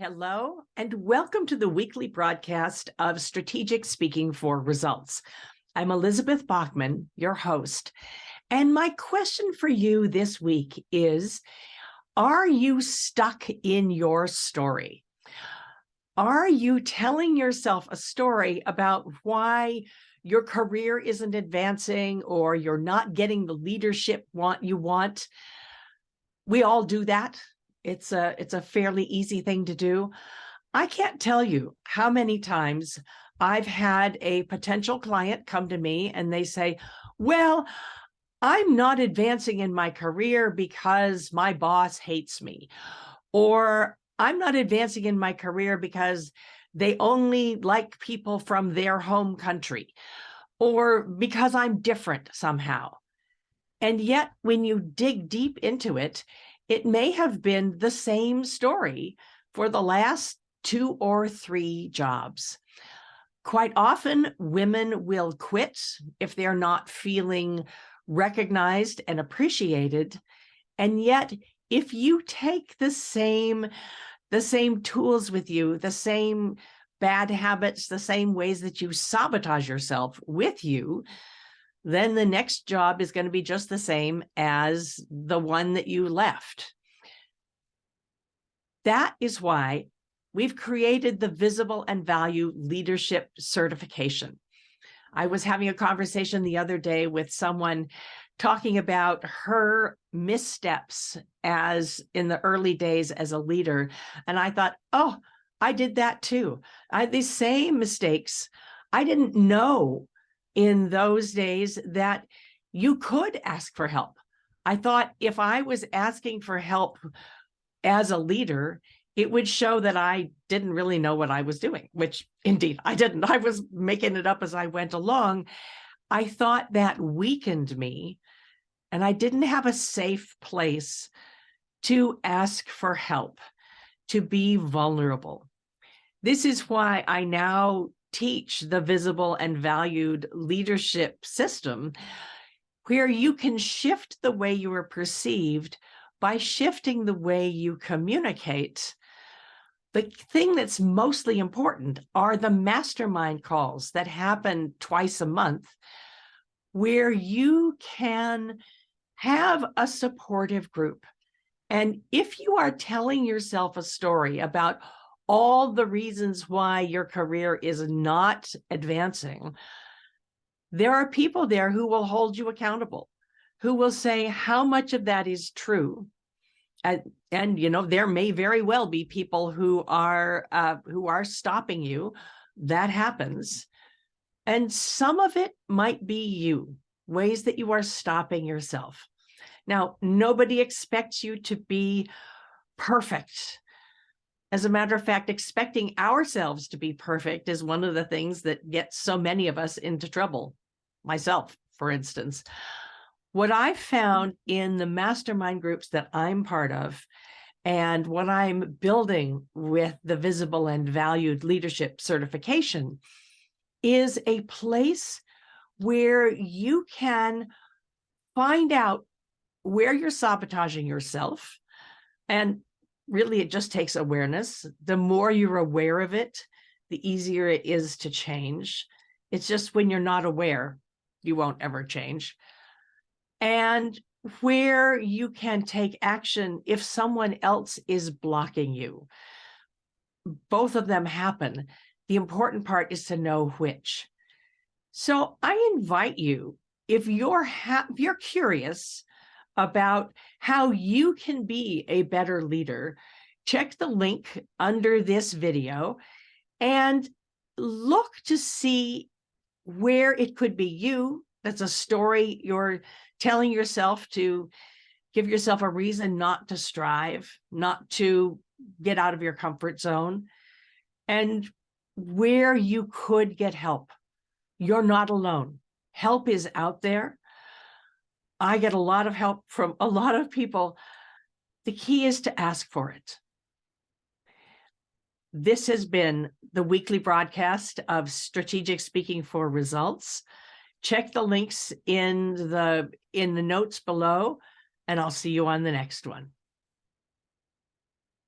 Hello, and welcome to the weekly broadcast of Strategic Speaking for Results. I'm Elizabeth Bachman, your host, and my question for you this week is, are you stuck in your story? Are you telling yourself a story about why your career isn't advancing or you're not getting the leadership you want? We all do that. It's a fairly easy thing to do. I can't tell you how many times I've had a potential client come to me and they say, well, I'm not advancing in my career because my boss hates me, or I'm not advancing in my career because they only like people from their home country, or because I'm different somehow. And yet, when you dig deep into it, it may have been the same story for the last 2 or 3 jobs. Quite often, women will quit if they're not feeling recognized and appreciated. And yet, if you take the same tools with you, the same bad habits, the same ways that you sabotage yourself with you, then the next job is going to be just the same as the one that you left. That is why we've created the Visible and Valued Leadership Certification. I was having a conversation the other day with someone talking about her missteps as in the early days as a leader. And I thought, oh, I did that too. I had these same mistakes. I didn't know in those days that you could ask for help. I thought if I was asking for help as a leader, it would show that I didn't really know what I was doing, which indeed I didn't. I was making it up as I went along. I thought that weakened me, and I didn't have a safe place to ask for help, to be vulnerable. This is why I now teach the Visible and Valued Leadership System, where you can shift the way you are perceived by shifting the way you communicate. The thing that's mostly important are the mastermind calls that happen twice a month, where you can have a supportive group. And if you are telling yourself a story about all the reasons why your career is not advancing, there are people there who will hold you accountable, who will say how much of that is true. And you know, there may very well be people who are stopping you. That happens. And some of it might be you, ways that you are stopping yourself. Now, nobody expects you to be perfect. As a matter of fact, expecting ourselves to be perfect is one of the things that gets so many of us into trouble. Myself, for instance. What I've found in the mastermind groups that I'm part of, and what I'm building with the Visible and Valued Leadership Certification, is a place where you can find out where you're sabotaging yourself. And really, it just takes awareness. The more you're aware of it, the easier it is to change. It's just when you're not aware, you won't ever change. And where you can take action if someone else is blocking you. Both of them happen. The important part is to know which. So I invite you, if you're curious about how you can be a better leader, check the link under this video and look to see where it could be you. That's a story you're telling yourself to give yourself a reason not to strive, not to get out of your comfort zone, and where you could get help. You're not alone. Help is out there. I get a lot of help from a lot of people. The key is to ask for it. This has been the weekly broadcast of Strategic Speaking for Results. Check the links in the notes below, and I'll see you on the next one.